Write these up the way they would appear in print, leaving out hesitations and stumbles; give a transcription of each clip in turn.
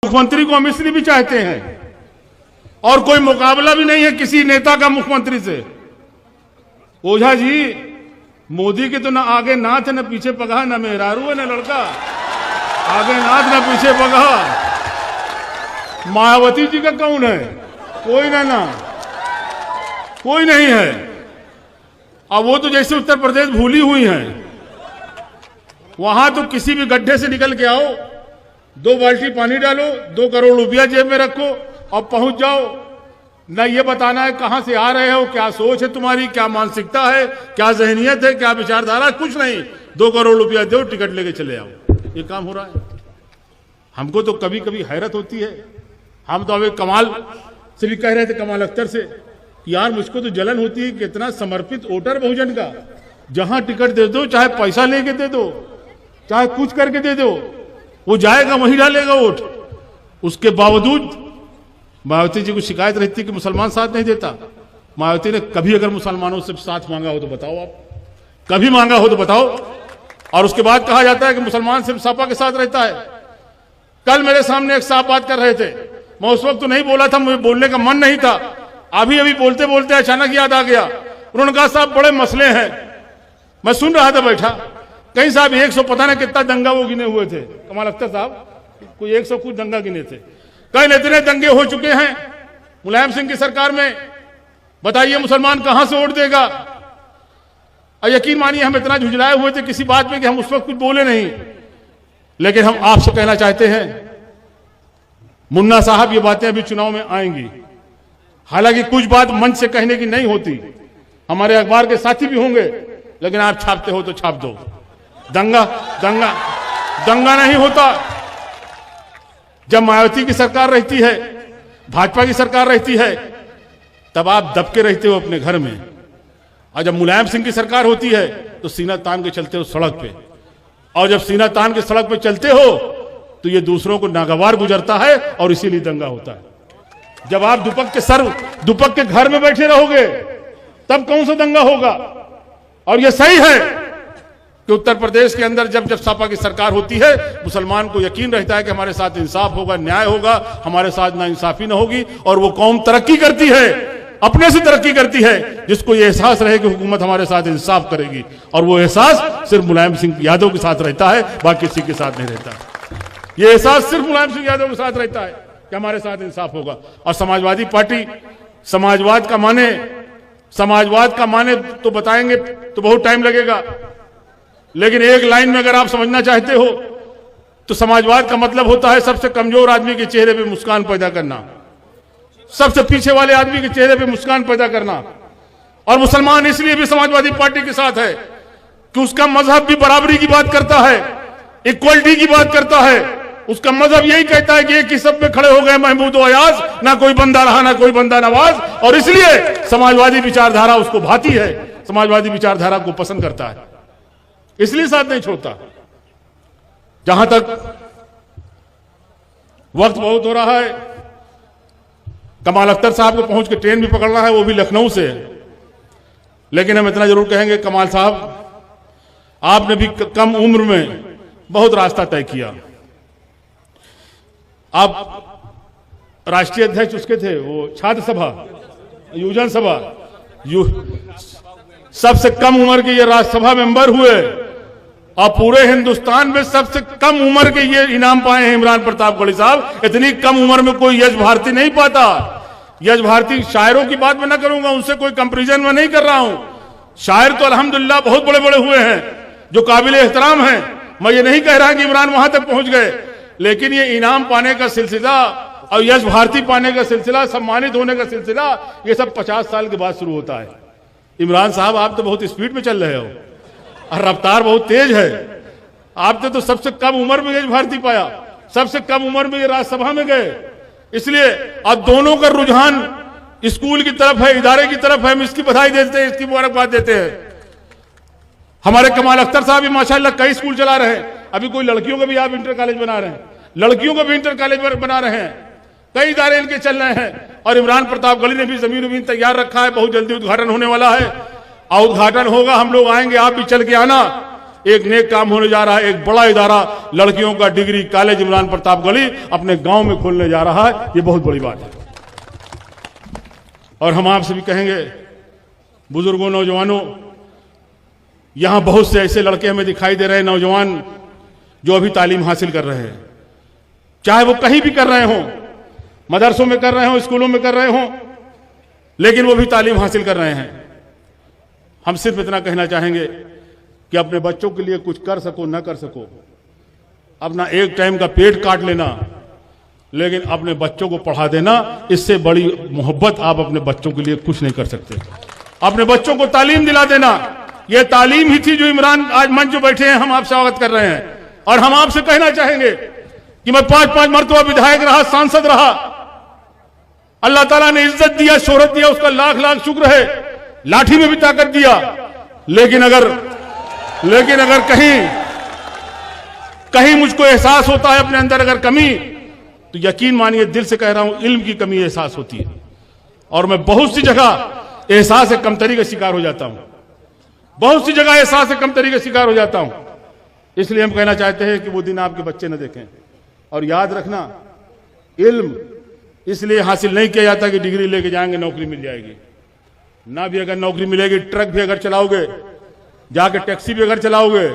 मुख्यमंत्री को हम इसलिए भी चाहते हैं, और कोई मुकाबला भी नहीं है किसी नेता का मुख्यमंत्री से। ओझा जी, मोदी के तो ना आगे नाथ है ना पीछे पगहा, ना मेहरारू है ना लड़का, आगे नाथ ना पीछे पगहा। मायावती जी का कौन है? कोई ना कोई नहीं है। अब वो तो जैसे उत्तर प्रदेश भूली हुई हैं, वहां तो किसी भी गड्ढे से निकल के आओ, 2 बाल्टी पानी डालो, 2 करोड़ रुपया जेब में रखो और पहुंच जाओ। न ये बताना है कहां से आ रहे हो, क्या सोच है तुम्हारी, क्या मानसिकता है, क्या जहनियत है, क्या विचारधारा, कुछ नहीं। 2 करोड़ रुपया दो, टिकट लेके चले आओ, ये काम हो रहा है। हमको तो कभी कभी हैरत होती है। हम तो अभी कमाल से भी कह रहे थे, कमाल अख्तर से, कि यार मुझको तो जलन होती है कि इतना समर्पित वोटर बहुजन का, जहां टिकट दे दो, चाहे पैसा लेके दे दो, चाहे कुछ करके दे दो, वो जाएगा वहीं डालेगा वोट। उसके बावजूद मायावती जी को शिकायत रहती कि मुसलमान साथ नहीं देता। मायावती ने कभी अगर मुसलमानों से साथ मांगा हो तो बताओ, आप कभी मांगा हो तो बताओ। और उसके बाद कहा जाता है कि मुसलमान सिर्फ सपा के साथ रहता है। कल मेरे सामने एक साफ बात कर रहे थे, मैं उस वक्त तो नहीं बोला था, मुझे बोलने का मन नहीं था, अभी अभी बोलते बोलते अचानक याद आ गया। उन्होंने कहा साहब बड़े मसले हैं। मैं सुन रहा था बैठा, कहीं साहब 100 पता नहीं कितना दंगा वो गिने हुए थे, कमाल अख्तर साहब कोई 100 कुछ दंगा गिने थे। कई इतने दंगे हो चुके हैं मुलायम सिंह की सरकार में, बताइए मुसलमान कहां से वोट देगा। और यकीन मानिए हम इतना झुंझलाए हुए थे किसी बात में कि हम उस वक्त कुछ बोले नहीं। लेकिन हम आपसे कहना चाहते हैं, मुन्ना साहब ये बातें अभी चुनाव में आएंगी, हालांकि कुछ बात मंच से कहने की नहीं होती, हमारे अखबार के साथी भी होंगे, लेकिन आप छापते हो तो छाप दो। दंगा दंगा दंगा नहीं होता। जब मायावती की सरकार रहती है, भाजपा की सरकार रहती है, तब आप दबके रहते हो अपने घर में, और जब मुलायम सिंह की सरकार होती है तो सीना तान के चलते हो सड़क पे। और जब सीना तान के सड़क पे चलते हो तो ये दूसरों को नागवार गुजरता है और इसीलिए दंगा होता है। जब आप दुपक के घर में बैठे रहोगे तब कौन सा दंगा होगा। और ये सही है कि उत्तर प्रदेश के अंदर जब सपा की सरकार होती है, मुसलमान को यकीन रहता है कि हमारे साथ इंसाफ होगा, न्याय होगा, हमारे साथ नाइंसाफी न होगी। और वो कौम तरक्की करती है, अपने से तरक्की करती है, जिसको ये एहसास रहे कि हुकूमत हमारे साथ इंसाफ करेगी। और वो एहसास सिर्फ मुलायम सिंह यादव के साथ रहता है, बाकी किसी के साथ नहीं रहता। ये एहसास सिर्फ मुलायम सिंह यादव के साथ रहता है कि हमारे साथ इंसाफ होगा। और समाजवादी पार्टी समाजवाद का माने तो बताएंगे तो बहुत टाइम लगेगा, लेकिन एक लाइन में अगर आप समझना चाहते हो तो समाजवाद का मतलब होता है सबसे कमजोर आदमी के चेहरे पे मुस्कान पैदा करना, सबसे पीछे वाले आदमी के चेहरे पे मुस्कान पैदा करना। और मुसलमान इसलिए भी समाजवादी पार्टी के साथ है कि उसका मजहब भी बराबरी की बात करता है, इक्वलिटी की बात करता है। उसका मजहब यही कहता है कि एक ही सब में खड़े हो गए महमूद और अयाज, ना कोई बंदा रहा ना कोई बंदा नवाज। और इसलिए समाजवादी विचारधारा उसको भाती है, समाजवादी विचारधारा को पसंद करता है, इसलिए साथ नहीं छोड़ता। जहां तक वक्त बहुत हो रहा है, कमाल अख्तर साहब को पहुंच के ट्रेन भी पकड़ना है, वो भी लखनऊ से है। लेकिन हम इतना जरूर कहेंगे, कमाल साहब आपने भी कम उम्र में बहुत रास्ता तय किया। आप राष्ट्रीय अध्यक्ष उसके थे, वो छात्र सभा, युवजन सभा, सबसे कम उम्र के ये राज्यसभा मेंबर हुए। और पूरे हिंदुस्तान में सबसे कम उम्र के ये इनाम पाए हैं इमरान प्रतापगढ़ी साहब। इतनी कम उम्र में कोई यश भारती नहीं पाता। यश भारती शायरों की बात मैं ना करूंगा, उनसे कोई कंपैरिजन में नहीं कर रहा हूं। शायर तो अल्हम्दुलिल्लाह बहुत बड़े बड़े हुए हैं जो काबिल एहतराम हैं। मैं ये नहीं कह रहा कि इमरान वहां तक पहुंच गए, लेकिन ये इनाम पाने का सिलसिला और यश भारती पाने का सिलसिला, सम्मानित होने का सिलसिला, ये सब 50 साल के बाद शुरू होता है। इमरान साहब आप तो बहुत स्पीड में चल रहे हो और रफ्तार बहुत तेज है। आपने तो सबसे कम उम्र में यश भारती पाया, सबसे कम उम्र में ये राज्यसभा में गए। इसलिए अब दोनों का रुझान स्कूल की तरफ है, इदारे की तरफ है। हम इसकी बधाई देते हैं, इसकी मुबारकबाद देते हैं। हमारे कमाल अख्तर साहब भी माशाल्लाह कई स्कूल चला रहे हैं। अभी कोई लड़कियों का भी आप इंटर कॉलेज बना रहे हैं, लड़कियों का भी इंटर कॉलेज बना रहे हैं, कई इदारे इनके चल रहे हैं। और इमरान प्रतापगढ़ी ने भी जमीन तैयार रखा है, बहुत जल्दी उद्घाटन होने वाला है। और उद्घाटन होगा, हम लोग आएंगे, आप भी चल के आना। एक नेक काम होने जा रहा है। एक बड़ा इदारा लड़कियों का डिग्री कॉलेज इमरान प्रताप गली अपने गांव में खोलने जा रहा है। ये बहुत बड़ी बात है। और हम आपसे भी कहेंगे, बुजुर्गों, नौजवानों, यहां बहुत से ऐसे लड़के हमें दिखाई दे रहे हैं, नौजवान जो अभी तालीम हासिल कर रहे हैं, चाहे वो कहीं भी कर रहे हों, मदरसों में कर रहे हों, स्कूलों में कर रहे हों, लेकिन वो भी तालीम हासिल कर रहे हैं। हम सिर्फ इतना कहना चाहेंगे कि अपने बच्चों के लिए कुछ कर सको न कर सको, अपना एक टाइम का पेट काट लेना, लेकिन अपने बच्चों को पढ़ा देना, इससे बड़ी मोहब्बत आप अपने बच्चों के लिए कुछ नहीं कर सकते। अपने बच्चों को तालीम दिला देना, यह तालीम ही थी जो इमरान आज मंच जो बैठे हैं हम आप स्वागत कर रहे हैं। और हम आपसे कहना चाहेंगे कि मैं 5-5 मरतबा विधायक रहा, सांसद रहा, अल्लाह ताला ने इज्जत दिया, शोहरत दिया, उसका लाख लाख शुक्र है। लाठी में भी ताकत दिया, लेकिन अगर कहीं मुझको एहसास होता है अपने अंदर अगर कमी, तो यकीन मानिए, दिल से कह रहा हूं, इल्म की कमी एहसास होती है। और मैं बहुत सी जगह एहसास से कमतरी का शिकार हो जाता हूं, बहुत सी जगह एहसास से कमतरी का शिकार हो जाता हूं। इसलिए हम कहना चाहते हैं कि वो दिन आपके बच्चे न देखें। और याद रखना, इल्म इसलिए हासिल नहीं किया जाता कि डिग्री लेके जाएंगे नौकरी मिल जाएगी। ना भी अगर नौकरी मिलेगी, ट्रक भी अगर चलाओगे, जाके टैक्सी भी अगर चलाओगे,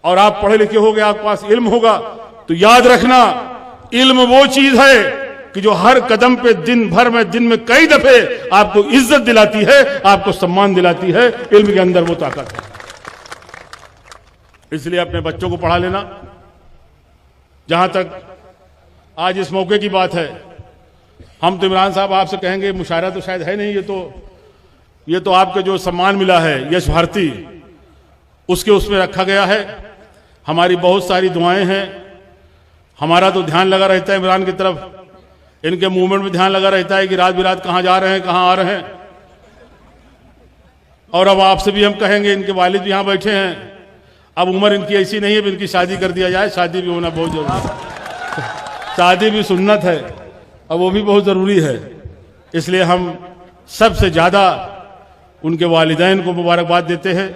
और आप पढ़े लिखे होगे, आपके पास इल्म होगा, तो याद रखना, इल्म वो चीज है कि जो हर कदम पे दिन में कई दफे आपको इज्जत दिलाती है, आपको सम्मान दिलाती है। इल्म के अंदर वो ताकत है। इसलिए अपने बच्चों को पढ़ा लेना। जहां तक आज इस मौके की बात है, हम तो इमरान साहब आपसे कहेंगे, मुशायरा तो शायद है नहीं, ये तो आपके जो सम्मान मिला है यश भारती, उसके उसमें रखा गया है। हमारी बहुत सारी दुआएं हैं, हमारा तो ध्यान लगा रहता है इमरान की तरफ, इनके मूवमेंट में ध्यान लगा रहता है कि रात बिरात कहां जा रहे हैं, कहां आ रहे हैं। और अब आपसे भी हम कहेंगे, इनके वालिद भी यहां बैठे हैं, अब उम्र इनकी ऐसी नहीं है, इनकी शादी कर दिया जाए। शादी भी होना बहुत जरूरी है, शादी भी सुन्नत है, अब वो भी बहुत जरूरी है। इसलिए हम सबसे ज्यादा उनके वालिदैन को मुबारकबाद देते हैं,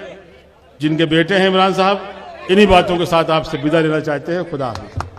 जिनके बेटे हैं इमरान साहब। इन्हीं बातों के साथ आपसे विदा लेना चाहते हैं। खुदा हाफिज़।